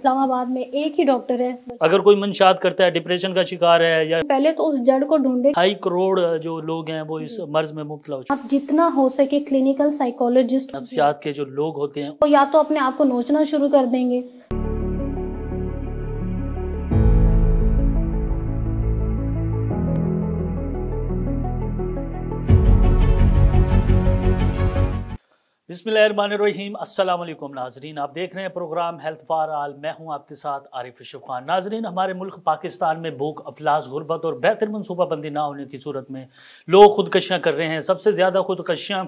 इस्लामाबाद में एक ही डॉक्टर है। अगर कोई मंशात करता है, डिप्रेशन का शिकार है या पहले तो उस जड़ को ढूंढे। 2.5 करोड़ जो लोग हैं वो इस मर्ज में मुब्तला हो चुके आप जितना हो सके क्लिनिकल साइकोलॉजिस्ट हैं। नफ्सियात के जो लोग होते हैं तो या तो अपने आप को नोचना शुरू कर देंगे। बिस्मिल्लाहिर्रहमानिर्रहीम। अस्सलाम वालेकुम नाजरीन, आप देख रहे हैं प्रोग्राम हेल्थ फॉर ऑल। मैं हूं आपके साथ आरिफ अशरफ खान। नाजरीन, हमारे मुल्क पाकिस्तान में भूख, अफलास, गुर्बत और बेहतर मनसूबाबंदी ना होने की सूरत में लोग खुदकशियाँ कर रहे हैं। सबसे ज़्यादा खुदकशियाँ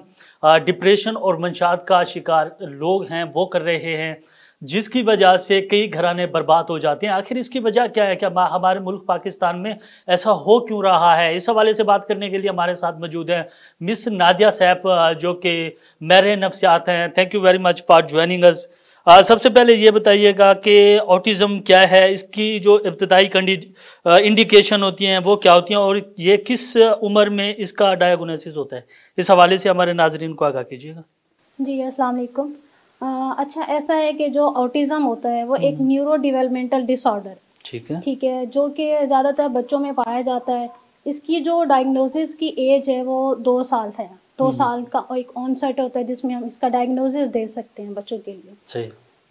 डिप्रेशन और मंशात का शिकार लोग हैं वो कर रहे हैं, जिसकी वजह से कई घराने बर्बाद हो जाते हैं। आखिर इसकी वजह क्या है? क्या हमारे मुल्क पाकिस्तान में ऐसा हो क्यों रहा है? इस हवाले से बात करने के लिए हमारे साथ मौजूद हैं मिस नादिया सैफ, जो कि मेरे नफ्सियात हैं। Thank you very much for joining us. सबसे पहले ये बताइएगा कि ऑटिज़म क्या है, इसकी जो इब्तदाई इंडिकेशन होती हैं वो क्या होती हैं और ये किस उम्र में इसका डायग्नोसिस होता है? इस हवाले से हमारे नाजरीन को आगाह कीजिएगा। जी अस्सलाम वालेकुम। अच्छा, ऐसा है कि जो ऑटिज़म होता है वो एक न्यूरो डेवलपमेंटल डिसऑर्डर, ठीक है, जो कि ज़्यादातर बच्चों में पाया जाता है। इसकी जो डायग्नोसिस की एज है वो 2 साल है। 2 साल का एक ऑनसेट होता है जिसमें हम इसका डायग्नोसिस दे सकते हैं बच्चों के लिए। सही।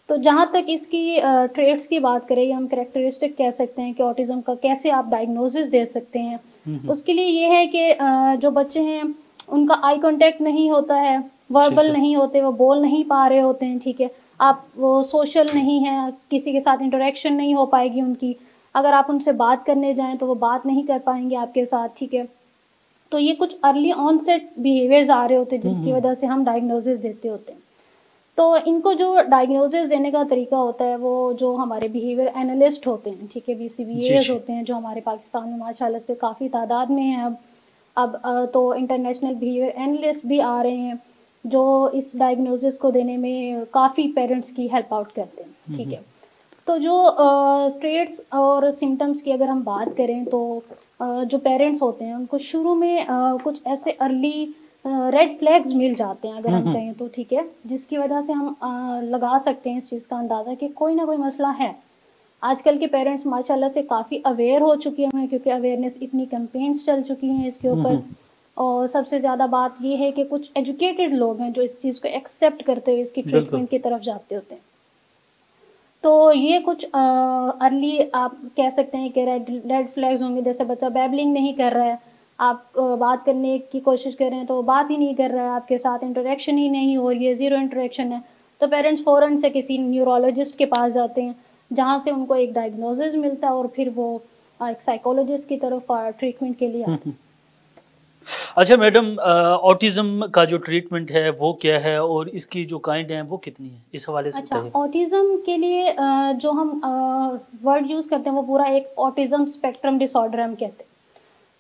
तो जहाँ तक इसकी ट्रेड्स की बात करें या हम कैरेक्टरिस्टिक कह सकते हैं कि ऑटिज़म का कैसे आप डायग्नोसिस दे सकते हैं, उसके लिए ये है कि जो बच्चे हैं उनका आई कांटेक्ट नहीं होता है, वर्बल नहीं होते, वो बोल नहीं पा रहे होते हैं, ठीक है। आप वो सोशल नहीं है, किसी के साथ इंटरेक्शन नहीं हो पाएगी उनकी। अगर आप उनसे बात करने जाएं तो वो बात नहीं कर पाएंगे आपके साथ, ठीक है। तो ये कुछ अर्ली ऑनसेट बिहेवियर्स आ रहे होते हैं जिसकी वजह से हम डायग्नोसिस देते होते हैं। तो इनको जो डायग्नोसिस देने का तरीका होता है वो जो हमारे बिहेवियर एनालिस्ट होते हैं, ठीक है, BCBAs होते हैं, जो हमारे पाकिस्तान में माशाल्लाह से काफ़ी तादाद में हैं। अब तो इंटरनेशनल बिहेवियर एनालिस्ट भी आ रहे हैं जो इस डायग्नोसिस को देने में काफ़ी पेरेंट्स की हेल्प आउट करते हैं, ठीक है। तो जो ट्रेड्स और सिम्टम्स की अगर हम बात करें तो जो पेरेंट्स होते हैं उनको शुरू में कुछ ऐसे अर्ली रेड फ्लैग्स मिल जाते हैं अगर हम कहें तो, ठीक है, जिसकी वजह से हम लगा सकते हैं इस चीज़ का अंदाज़ा कि कोई ना कोई मसला है। आजकल के पेरेंट्स माशाल्लाह से काफ़ी अवेयर हो चुके हैं क्योंकि अवेयरनेस इतनी कैंपेन्स चल चुकी हैं इसके ऊपर। और सबसे ज़्यादा बात ये है कि कुछ एजुकेटेड लोग हैं जो इस चीज़ को एक्सेप्ट करते हुए इसकी ट्रीटमेंट की तरफ जाते होते हैं। तो ये कुछ अर्ली आप कह सकते हैं कि रेड फ्लैग्स होंगे, जैसे बच्चा बैबलिंग नहीं कर रहा है, आप बात करने की कोशिश कर रहे हैं तो वो बात ही नहीं कर रहा है, आपके साथ इंटरेक्शन ही नहीं हो रही है, ज़ीरो इंटरेक्शन है, तो पेरेंट्स फ़ौरन से किसी न्यूरोलॉजिस्ट के पास जाते हैं जहाँ से उनको एक डायग्नोसिस मिलता है और फिर वो एक साइकोलॉजिस्ट की तरफ ट्रीटमेंट के लिए आते हैं। अच्छा मैडम, ऑटिज़म का जो ट्रीटमेंट है वो क्या है और इसकी जो काइंड है वो कितनी है? इस हवाले से अच्छा, ऑटिज़म के लिए जो हम वर्ड यूज़ करते हैं वो पूरा एक ऑटिज़म स्पेक्ट्रम डिसऑर्डर हम कहते हैं।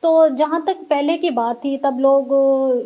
तो जहाँ तक पहले की बात थी तब लोग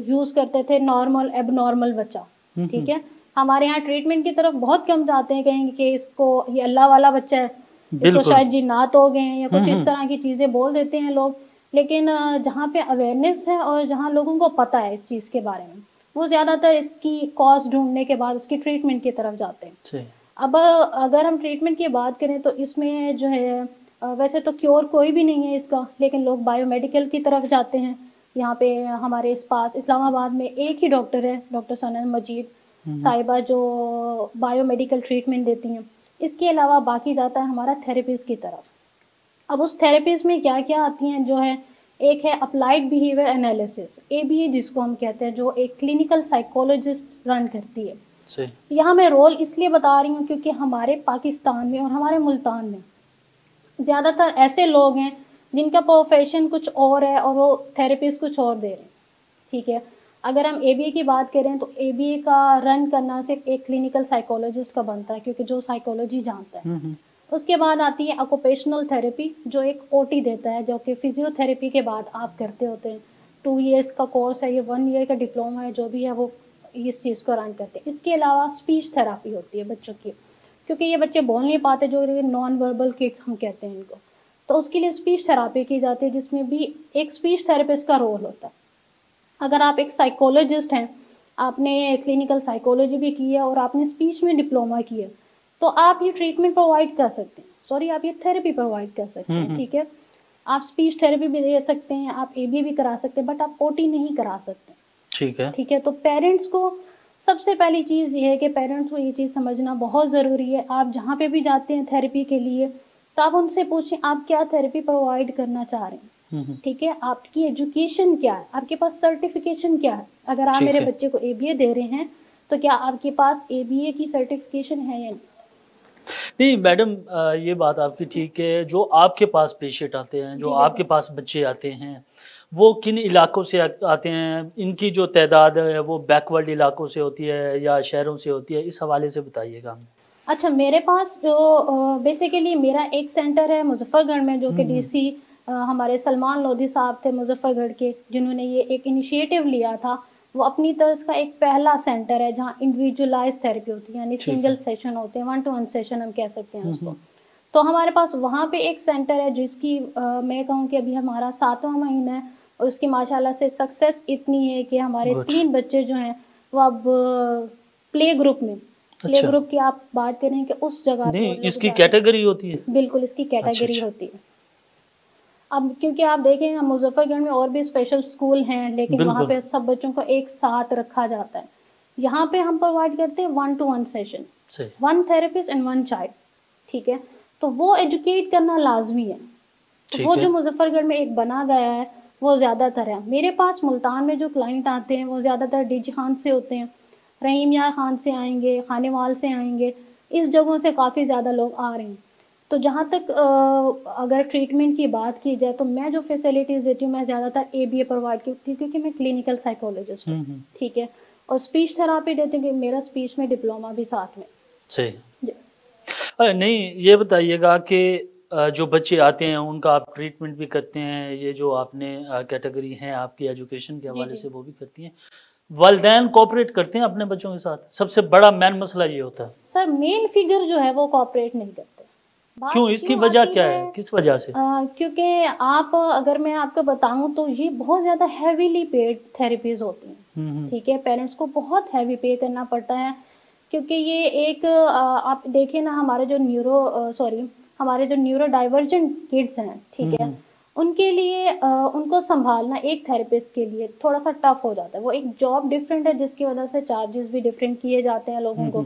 यूज़ करते थे नॉर्मल एबनॉर्मल बच्चा, ठीक है। हमारे यहाँ ट्रीटमेंट की तरफ बहुत कम जाते हैं, कहेंगे कि इसको ये अल्लाह वाला बच्चा है, इसको शायद जिन्नात हो गए हैं या कुछ इस तरह की चीज़ें बोल देते हैं लोग। लेकिन जहाँ पे अवेयरनेस है और जहाँ लोगों को पता है इस चीज़ के बारे में, वो ज़्यादातर इसकी कॉज ढूंढने के बाद उसकी ट्रीटमेंट की तरफ जाते हैं। अब अगर हम ट्रीटमेंट की बात करें तो इसमें जो है वैसे तो क्योर कोई भी नहीं है इसका, लेकिन लोग बायोमेडिकल की तरफ जाते हैं। यहाँ पे हमारे इस पास इस्लामाबाद में एक ही डॉक्टर है, डॉक्टर सनम मजीद साहिबा, जो बायोमेडिकल ट्रीटमेंट देती हैं। इसके अलावा बाकी जाता है हमारा थेरेपीज़ की तरफ। अब उस थेरेपीज़ में क्या क्या आती हैं, जो है एक है अप्लाइड बिहेवियर एनालिसिस, ABA जिसको हम कहते हैं, जो एक क्लिनिकल साइकोलॉजिस्ट रन करती है। यहाँ मैं रोल इसलिए बता रही हूँ क्योंकि हमारे पाकिस्तान में और हमारे मुल्तान में ज़्यादातर ऐसे लोग हैं जिनका प्रोफेशन कुछ और है और वो थेरेपीज़ कुछ और दे रहे हैं, ठीक है। अगर हम ABA की बात करें तो ABA का रन करना सिर्फ एक क्लिनिकल साइकोलॉजिस्ट का बनता है क्योंकि जो साइकोलॉजी जानता है। उसके बाद आती है ऑक्यूपेशनल थेरेपी, जो एक OT देता है, जो कि फिजियोथेरेपी के बाद आप करते होते हैं। 2 इयर्स का कोर्स है, ये 1 ईयर का डिप्लोमा है, जो भी है वो इस चीज़ को रन करते हैं। इसके अलावा स्पीच थेरापी होती है बच्चों की, क्योंकि ये बच्चे बोल नहीं पाते, जो नॉन वर्बल किड्स हम कहते हैं इनको, तो उसके लिए स्पीच थेरापी की जाती है, जिसमें भी एक स्पीच थेरेपिस्ट का रोल होता है। अगर आप एक साइकोलॉजिस्ट हैं, आपने क्लिनिकल साइकोलॉजी भी की है और आपने स्पीच में डिप्लोमा किया, तो आप ये ट्रीटमेंट प्रोवाइड कर सकते हैं, सॉरी आप ये थेरेपी प्रोवाइड कर सकते हैं, ठीक है। आप स्पीच थेरेपी भी दे सकते हैं, आप एबीए भी करा सकते हैं, बट आप ओटी नहीं करा सकते, ठीक है। ठीक है। तो पेरेंट्स को सबसे पहली चीज़ ये है कि पेरेंट्स को ये चीज़ समझना बहुत ज़रूरी है। आप जहाँ पे भी जाते हैं थेरेपी के लिए, तो आप उनसे पूछें आप क्या थेरेपी प्रोवाइड करना चाह रहे हैं, ठीक है। आपकी एजुकेशन क्या है, आपके पास सर्टिफिकेशन क्या है। अगर आप मेरे बच्चे को एबीए दे रहे हैं तो क्या आपके पास एबीए की सर्टिफिकेशन है या नहीं? नहीं मैडम, ये बात आपकी ठीक है। जो आपके पास पेशेंट आते हैं, जो आपके पास बच्चे आते हैं, वो किन इलाकों से आते हैं? इनकी जो तादाद है वो बैकवर्ड इलाकों से होती है या शहरों से होती है? इस हवाले से बताइएगा हमें। अच्छा, मेरे पास जो बेसिकली मेरा एक सेंटर है मुजफ्फरगढ़ में, जो कि डीसी हमारे सलमान लोधी साहब थे मुजफ्फरगढ़ के, जिन्होंने ये एक इनिशिएटिव लिया था। वो अपनी तरफ का एक पहला सेंटर है जहाँ इंडिविजुअलाइज थेरेपी होती है, यानी सिंगल सेशन होते हैं, 1-to-1 सेशन हम कह सकते हैं उसको। तो हमारे पास वहाँ पे एक सेंटर है जिसकी मैं कहूँ कि अभी हमारा 7वां महीना है, और उसकी माशाल्लाह से सक्सेस इतनी है कि हमारे 3 बच्चे जो हैं वो अब प्ले ग्रुप में, प्ले ग्रुप की आप बात करें कि उस जगह नहीं, इसकी कैटेगरी होती है? बिल्कुल, इसकी कैटेगरी होती है। अब क्योंकि आप देखें मुजफ्फरगढ़ में और भी स्पेशल स्कूल हैं, लेकिन वहाँ पे सब बच्चों को एक साथ रखा जाता है। यहाँ पे हम प्रोवाइड करते हैं 1-to-1 session, 1 therapist and 1 child, ठीक है। तो वो एजुकेट करना लाजमी है। तो वो जो मुजफ्फरगढ़ में एक बना गया है वो ज़्यादातर है। मेरे पास मुल्तान में जो क्लाइंट आते हैं वो ज़्यादातर डीजी खान से होते हैं, रहीम यार खान से आएंगे, खानेवाल से आएंगे, इस जगहों से काफ़ी ज़्यादा लोग आ रहे हैं। तो जहाँ तक अगर ट्रीटमेंट की बात की जाए तो मैं जो फैसिलिटीज़ देती हूँ, मैं ज़्यादातर एबीए प्रोवाइड करती हूँ क्योंकि मैं क्लिनिकल साइकोलॉजिस्ट हूँ, ठीक है। और स्पीच थेरापी देती हूँ क्योंकि मेरा स्पीच में डिप्लोमा भी साथ में। सही। नहीं, ये बताइएगा कि जो बच्चे आते हैं उनका आप ट्रीटमेंट भी करते हैं, ये जो आपने कैटेगरी है आपकी एजुकेशन के हवाले से वो भी करती हैं, वालिदैन कोऑपरेट करते हैं अपने बच्चों के साथ? सबसे बड़ा मेन मसला ये होता है सर, मेल फिगर जो है वो कोऑपरेट नहीं करते। क्यों? इसकी वजह क्या है, किस वजह से? क्योंकि आप, अगर मैं आपको बताऊं तो ये बहुत ज़्यादा हैवीली पेड थेरेपीज होती हैं, ठीक है। पेरेंट्स को बहुत हैवी पे करना पड़ता है क्योंकि ये एक आप देखें ना, हमारे जो न्यूरो डाइवर्जेंट किड्स हैं, ठीक है, उनके लिए उनको संभालना एक थेरेपिस्ट के लिए थोड़ा सा टफ हो जाता है। वो एक जॉब डिफरेंट है जिसकी वजह से चार्जेस भी डिफरेंट किए जाते हैं लोगों को।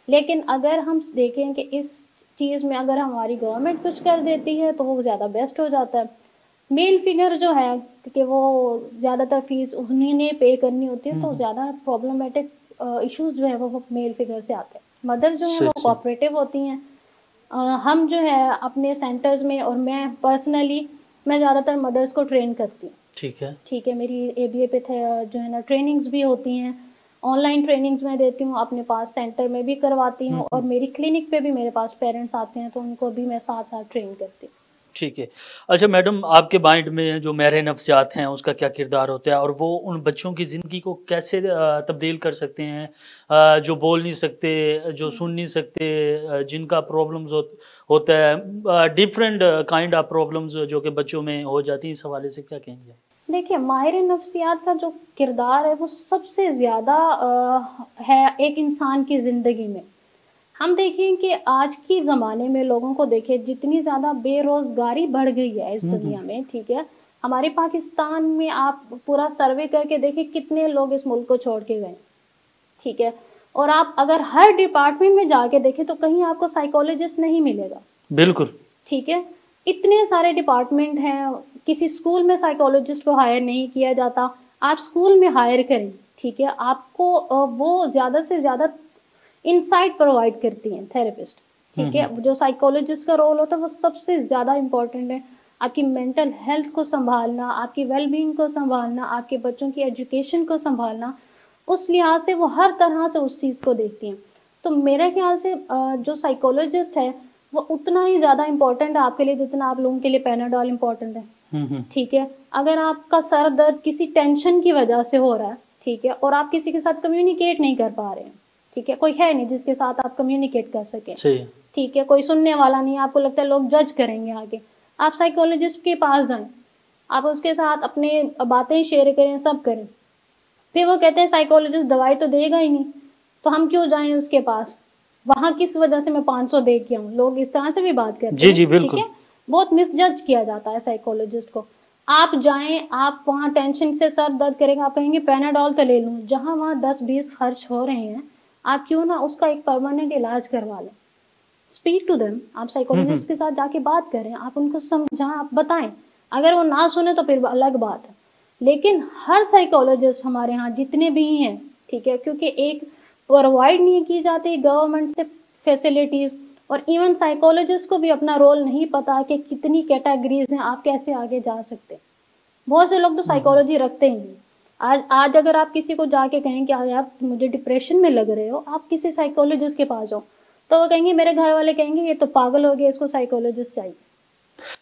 लेकिन अगर हम देखें कि इस चीज़ में अगर हमारी गवर्नमेंट कुछ कर देती है तो वो ज़्यादा बेस्ट हो जाता है। मेल फिगर जो है, क्योंकि वो ज़्यादातर फीस उन्हीं ने पे करनी होती है, तो ज़्यादा प्रॉब्लमेटिक इश्यूज जो है वो मेल फिगर से आते हैं। मदर जो है वो कोऑपरेटिव होती हैं। हम जो है अपने सेंटर्स में, और मैं पर्सनली मैं ज़्यादातर मदर्स को ट्रेन करती हूँ, ठीक है। मेरी एबीए पे जो है ना ट्रेनिंग्स भी होती हैं, ऑनलाइन ट्रेनिंग्स मैं देती हूँ, अपने पास सेंटर में भी करवाती हूँ, और मेरी क्लिनिक पे भी मेरे पास पेरेंट्स आते हैं तो उनको भी मैं साथ साथ ट्रेन करती हूँ। ठीक है। अच्छा मैडम, आपके माइंड में जो महरे नफ्सियात हैं उसका क्या किरदार होता है और वो उन बच्चों की ज़िंदगी को कैसे तब्दील कर सकते हैं, जो बोल नहीं सकते, जो सुन नहीं सकते, जिनका प्रॉब्लम्स होता है, डिफरेंट काइंड ऑफ प्रॉब्लम्स जो कि बच्चों में हो जाती हैं, इस हवाले से क्या कहेंगे? देखिए, माहिर नफ्सियात का जो किरदार है वो सबसे ज़्यादा है एक इंसान की ज़िंदगी में। हम देखें कि आज के ज़माने में लोगों को देखें, जितनी ज़्यादा बेरोज़गारी बढ़ गई है इस दुनिया में, ठीक है। हमारे पाकिस्तान में आप पूरा सर्वे करके देखें कितने लोग इस मुल्क को छोड़ के गए, ठीक है। और आप अगर हर डिपार्टमेंट में जाके देखें तो कहीं आपको साइकोलॉजिस्ट नहीं मिलेगा। बिल्कुल, ठीक है। इतने सारे डिपार्टमेंट हैं, किसी स्कूल में साइकोलॉजिस्ट को हायर नहीं किया जाता। आप स्कूल में हायर करें, ठीक है, आपको वो ज़्यादा से ज़्यादा इनसाइट प्रोवाइड करती हैं थेरेपिस्ट, ठीक है। जो साइकोलॉजिस्ट का रोल होता है वो सबसे ज़्यादा इम्पोर्टेंट है। आपकी मेंटल हेल्थ को संभालना, आपकी वेलबींग को संभालना, आपके बच्चों की एजुकेशन को संभालना, उस लिहाज से वो हर तरह से उस चीज़ को देखती हैं। तो मेरे ख्याल से जो साइकोलॉजिस्ट है वो उतना ही ज़्यादा इम्पोर्टेंट है आपके लिए जितना आप लोगों के लिए पैनाडॉल इम्पोर्टेंट है, ठीक है। अगर आपका सर दर्द किसी टेंशन की वजह से हो रहा है, ठीक है, और आप किसी के साथ कम्युनिकेट नहीं कर पा रहे हैं, ठीक है, कोई है नहीं जिसके साथ आप कम्युनिकेट कर सकें, ठीक है, कोई सुनने वाला नहीं, आपको लगता है लोग जज करेंगे आगे, आप साइकोलॉजिस्ट के पास जाएं, आप उसके साथ अपने बातें शेयर करें, सब करें। फिर वो कहते हैं साइकोलॉजिस्ट दवाई तो देगा ही नहीं, तो हम क्यों जाएं उसके पास, वहां किस वजह से मैं 500 दे के आऊँ, लोग इस तरह से भी बात करते जी हैं। जी ठीक बिल्कुल। है, बहुत मिसजज किया जाता है साइकोलॉजिस्ट को। आप जाएं, आप वहाँ टेंशन से सर दर्द करेगा, आप कहेंगे पैनाडॉल तो ले लूं, जहां वहाँ 10-20 खर्च हो रहे हैं, आप क्यों ना उसका एक परमानेंट इलाज करवा लें। स्पीक टू देम, आप साइकोलॉजिस्ट के साथ जाके बात करें, आप उनको समझाएं, आप बताएं। अगर वो ना सुने तो फिर अलग बात है, लेकिन हर साइकोलॉजिस्ट हमारे यहाँ जितने भी हैं, ठीक है, क्योंकि एक प्रोवाइड नहीं की जाती गवर्नमेंट से फैसिलिटीज, और इवन साइकोलॉजिस्ट को भी अपना रोल नहीं पता कि कितनी कैटेगरीज हैं, आप कैसे आगे जा सकते हैं। बहुत से लोग तो साइकोलॉजी रखते ही नहीं। आज आज अगर आप किसी को जाके कहें कि यार मुझे डिप्रेशन में लग रहे हो, आप किसी साइकोलॉजिस्ट के पास जाओ, तो वो कहेंगे, मेरे घर वाले कहेंगे ये तो पागल हो गया, इसको साइकोलॉजिस्ट चाहिए।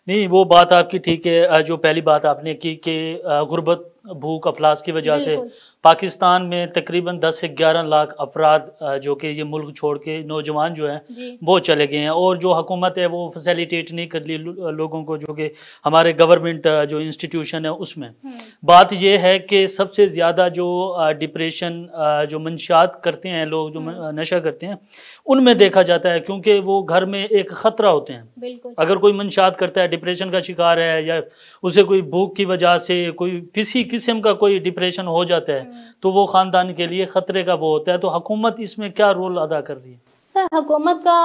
नहीं, वो बात आपकी ठीक है। जो पहली बात आपने की कि गुर्बत, भूख, अफलास की वजह से बिल्कुल। पाकिस्तान में तकरीबन 10 से 11 लाख अफराद जो कि ये मुल्क छोड़ के नौजवान जो हैं जी। वो चले गए हैं, और जो हुकूमत है वो फैसिलिटेट नहीं कर रही लोगों को, जो कि हमारे गवर्नमेंट जो इंस्टीट्यूशन है उसमें। बात ये है कि सबसे ज़्यादा जो डिप्रेशन जो मंशियात करते हैं लोग, जो नशा करते हैं, उनमें देखा जाता है, क्योंकि वो घर में एक ख़तरा होते हैं। बिल्कुल। अगर कोई मंशात करता है, डिप्रेशन का शिकार है, या उसे कोई भूख की वजह से कोई किसी किस्म का कोई डिप्रेशन हो जाता है, तो वो ख़ानदान के लिए ख़तरे का वो होता है। तो हुकूमत इसमें क्या रोल अदा कर रही है? सर, हुकूमत का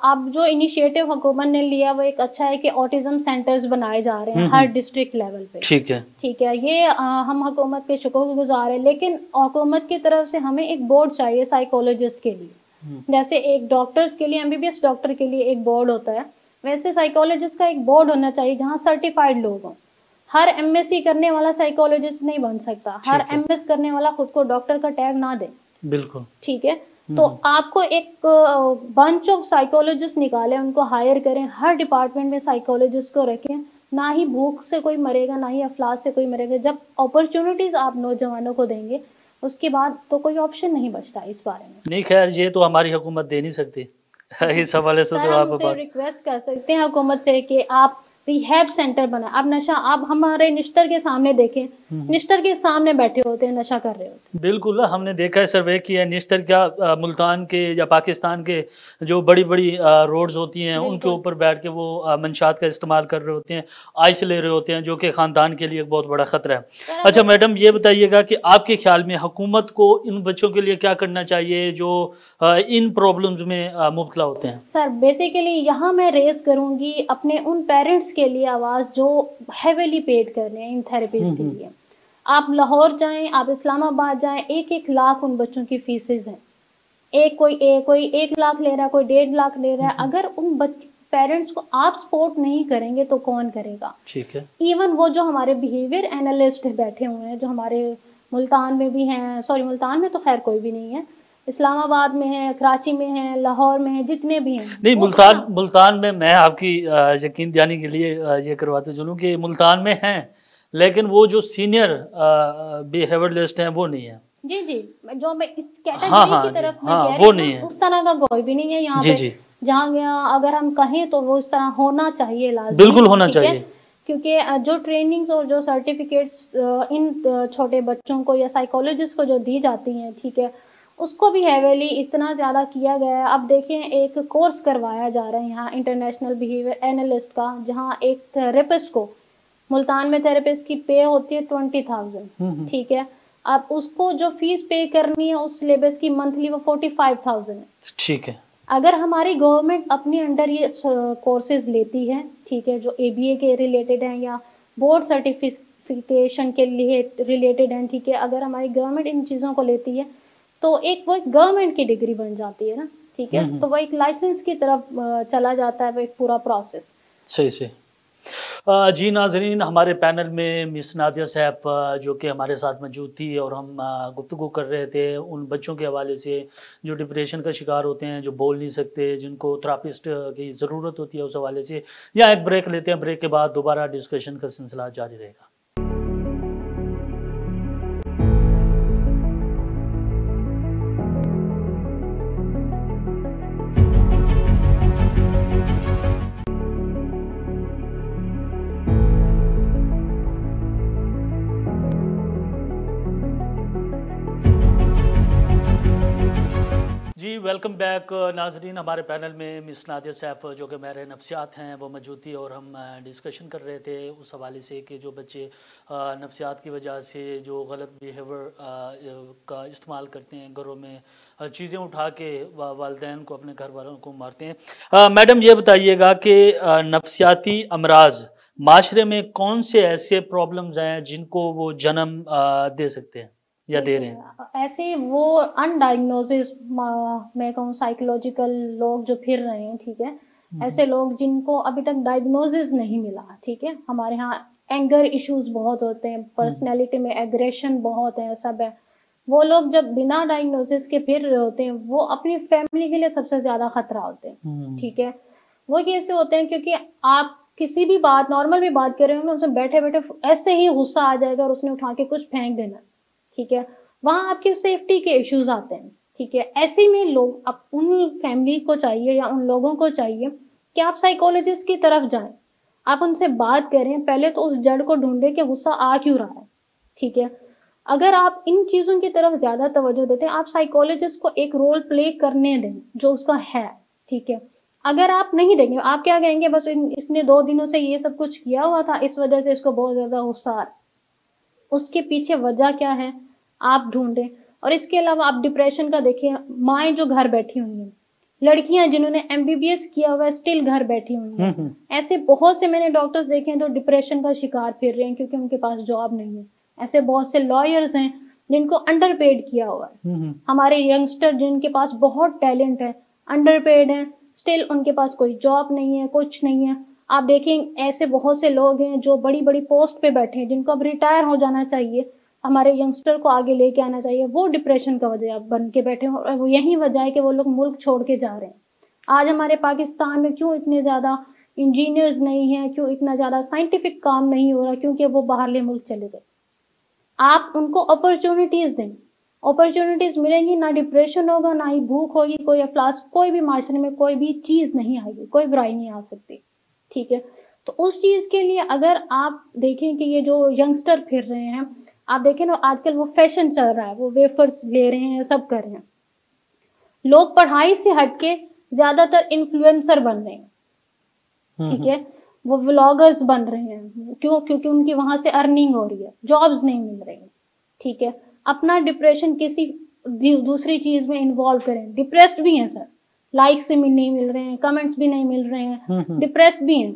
अब जो इनिशिएटिव हुकूमत ने लिया वो एक अच्छा है कि ऑटिज्म सेंटर्स बनाए जा रहे हैं हर डिस्ट्रिक्ट लेवल पे। ठीक है। ठीक है, ये हम हुकूमत के शुक्रगुजार है, लेकिन हुकूमत की तरफ से हमें एक बोर्ड चाहिए साइकोलॉजिस्ट के लिए। जैसे एक डॉक्टर्स के लिए, एमबीबीएस डॉक्टर के लिए एक बोर्ड होता है, वैसे साइकोलॉजिस्ट का एक बोर्ड होना चाहिए जहाँ सर्टिफाइड लोग हों। हर एमएससी करने वाला साइकोलॉजिस्ट नहीं बन सकता, हर एमएस करने वाला खुद को डॉक्टर का टैग ना दे। बिल्कुल। ठीक है, तो आपको एक बंच ऑफ साइकोलॉजिस्ट निकालें, उनको हायर करें, हर डिपार्टमेंट में साइकोलॉजिस्ट को रखें। ना ही भूख से कोई मरेगा, ना ही अफलास से कोई मरेगा। जब अपॉर्चुनिटीज आप नौजवानों को देंगे, उसके बाद तो कोई ऑप्शन नहीं बचता इस बारे में। नहीं, खैर ये तो हमारी हुकूमत दे नहीं सकती इस हवाले से तो आप रिक्वेस्ट कर सकते हैं हुकूमत से कि आप रिहैब सेंटर बनाए। अब नशा, आप हमारे निश्तर के सामने देखें, निश्तर के सामने बैठे होते हैं, नशा कर रहे होते हैं। बिल्कुल, हमने देखा है, सर्वे किया है। निश्तर क्या मुल्तान के या पाकिस्तान के जो बड़ी बड़ी रोड्स होती हैं, उनके ऊपर बैठ के वो मंशात का इस्तेमाल कर रहे होते हैं, आइस ले रहे होते हैं, जो कि ख़ानदान के लिए एक बहुत बड़ा ख़तरा है। अच्छा मैडम, ये बताइएगा कि आपके ख्याल में हुकूमत को इन बच्चों के लिए क्या करना चाहिए जो इन प्रॉब्लम्स में मुब्तला होते हैं? सर, बेसिकली यहाँ मैं रेस करूँगी अपने उन पेरेंट्स के लिए आवाज़ जो हेवीली पेड कर रहे हैं इन थेरेपीज के लिए। आप लाहौर जाएं, आप इस्लामाबाद जाएं, 1-1 लाख उन बच्चों की फीसेज हैं। कोई 1 लाख ले रहा है, कोई 1.5 लाख ले रहा है। अगर उन पेरेंट्स को आप सपोर्ट नहीं करेंगे तो कौन करेगा? ठीक है। इवन वो जो हमारे बिहेवियर एनालिस्ट बैठे हुए हैं, जो हमारे मुल्तान में भी हैं, सॉरी मुल्तान में तो खैर कोई भी नहीं है, इस्लामाबाद में है, कराची में है, लाहौर में है, जितने भी हैं। नहीं, मुल्तान में मैं आपकी यकीन दिलाने के लिए ये करवाते चलूँ कि मुल्तान में हैं, लेकिन वो जो सीनियर बिहेवियरलिस्ट हैं वो नहीं है। जी जी, जो मैं इस कैटेगरी की तरफ में कह रही वो नहीं है, उस तरह का कोई भी नहीं है यहाँ पे। जहाँ अगर हम कहें तो वो इस तरह होना चाहिए, लाज़मी, बिल्कुल होना चाहिए। क्योंकि जो ट्रेनिंग्स और जो सर्टिफिकेट्स इन छोटे बच्चों को या साइकोलॉजिस्ट को जो दी जाती हैं, ठीक है, उसको भी हेवीली इतना ज़्यादा किया गया है। अब देखें, एक कोर्स करवाया जा रहा है यहाँ इंटरनेशनल बिहेवियर एनालिस्ट का, जहाँ एक थेरेपिस्ट को, मुल्तान में थेरेपिस्ट की पे होती है 20,000। ठीक है, अब उसको जो फीस पे करनी है उस सिलेबस की मंथली वो 45,000 है। ठीक है। अगर हमारी गवर्नमेंट अपने अंडर ये कोर्सेज लेती है, ठीक है, जो ABA के रिलेटेड हैं या बोर्ड सर्टिफिकेशन के लिए रिलेटेड हैं, ठीक है, अगर हमारी गवर्नमेंट इन चीज़ों को लेती है तो वो एक गवर्नमेंट की डिग्री बन जाती है ना। ठीक है, तो वो एक लाइसेंस की तरफ चला जाता है, वो एक पूरा प्रोसेस। सही से। जी नाजरीन, हमारे पैनल में मिस नादिया साहब जो कि हमारे साथ मौजूद थी, और हम गुफ्तगू कर रहे थे उन बच्चों के हवाले से जो डिप्रेशन का शिकार होते हैं, जो बोल नहीं सकते, जिनको थेरापिस्ट की ज़रूरत होती है, उस हवाले से। यहाँ एक ब्रेक लेते हैं, ब्रेक के बाद दोबारा डिस्कशन का सिलसिला जारी रहेगा। वेलकम बैक नाजरीन। हमारे पैनल में मिस नादिया सैफ जो कि माहिर नफ्सियात हैं वो मौजूद थी और हम डिस्कशन कर रहे थे उस हवाले से कि जो बच्चे नफ्सियात की वजह से जो गलत बिहेवियर का इस्तेमाल करते हैं, घरों में चीज़ें उठा के वालिदैन को, अपने घर वालों को मारते हैं। मैडम ये बताइएगा कि नफ्सियाती अमराज माशरे में कौन से ऐसे प्रॉब्लम्स हैं जिनको वो जन्म दे सकते हैं या दे रहे हैं? ऐसे वो अनडायग्नोसिस, मैं कहूँ साइकोलॉजिकल लोग जो फिर रहे हैं, ठीक है, ऐसे लोग जिनको अभी तक डायग्नोसिस नहीं मिला, ठीक है। हमारे यहाँ एंगर इश्यूज बहुत होते हैं, पर्सनैलिटी में एग्रेशन बहुत है, सब है। वो लोग जब बिना डायग्नोसिस के फिर रहे होते हैं, वो अपनी फैमिली के लिए सबसे ज्यादा खतरा होते हैं, ठीक है। वो कैसे होते हैं? क्योंकि आप किसी भी बात, नॉर्मल भी बात कर रहे हो, उसमें बैठे बैठे ऐसे ही गुस्सा आ जाएगा और उसने उठा के कुछ फेंक देना, ठीक है। वहां आपके सेफ्टी के इश्यूज आते हैं, ठीक है। ऐसे में लोग, अब उन फैमिली को चाहिए या उन लोगों को चाहिए कि आप साइकोलॉजिस्ट की तरफ जाएं, आप उनसे बात करें, पहले तो उस जड़ को ढूंढे कि गुस्सा आ क्यों रहा है, ठीक है। अगर आप इन चीजों की तरफ ज्यादा तवज्जो देते हैं, आप साइकोलॉजिस्ट को एक रोल प्ले करने दें जो उसका है, ठीक है। अगर आप नहीं देंगे, आप क्या कहेंगे, बस इसने 2 दिनों से ये सब कुछ किया हुआ था, इस वजह से इसको बहुत ज्यादा गुस्सा आ रहा है। उसके पीछे वजह क्या है आप ढूंढें। और इसके अलावा आप डिप्रेशन का देखिए, माएँ जो घर बैठी हुई हैं, लड़कियां जिन्होंने MBBS किया हुआ है स्टिल घर बैठी हुई हैं। ऐसे बहुत से मैंने डॉक्टर्स देखे हैं जो डिप्रेशन का शिकार फिर रहे हैं क्योंकि उनके पास जॉब नहीं है। ऐसे बहुत से लॉयर्स हैं जिनको अंडरपेड किया हुआ है। हमारे यंगस्टर जिनके पास बहुत टैलेंट है, अंडरपेड है, स्टिल उनके पास कोई जॉब नहीं है, कुछ नहीं है। आप देखें ऐसे बहुत से लोग हैं जो बड़ी बड़ी पोस्ट पे बैठे हैं, जिनको अब रिटायर हो जाना चाहिए, हमारे यंगस्टर को आगे लेके आना चाहिए, वो डिप्रेशन का वजह बन के बैठे हैं। और वो यही वजह है कि वो लोग मुल्क छोड़ के जा रहे हैं। आज हमारे पाकिस्तान में क्यों इतने ज़्यादा इंजीनियर्स नहीं हैं, क्यों इतना ज़्यादा साइंटिफिक काम नहीं हो रहा? क्योंकि वो बाहरले मुल्क चले गए। आप उनको अपॉर्चुनिटीज़ दें, अपॉर्चुनिटीज़ मिलेंगी, ना डिप्रेशन होगा, ना ही भूख होगी, कोई अफलास, कोई भी माशरे में कोई भी चीज़ नहीं आएगी, कोई बुराई नहीं आ सकती, ठीक है। तो उस चीज़ के लिए अगर आप देखें कि ये जो यंगस्टर फिर रहे हैं, आप देखें ना आजकल वो फैशन चल रहा है, वो वेफर्स ले रहे हैं, सब कर रहे हैं। लोग पढ़ाई से हटके ज्यादातर इन्फ्लुएंसर बन रहे हैं, ठीक है। वो व्लॉगर्स बन रहे हैं, क्यों? क्योंकि उनकी वहां से अर्निंग हो रही है, जॉब्स नहीं मिल रही, ठीक है। अपना डिप्रेशन किसी दूसरी चीज में इन्वॉल्व करें। डिप्रेस्ड भी हैं सर, लाइक्स नहीं मिल रहे हैं, कमेंट्स भी नहीं मिल रहे हैं, डिप्रेस्ड भी हैं,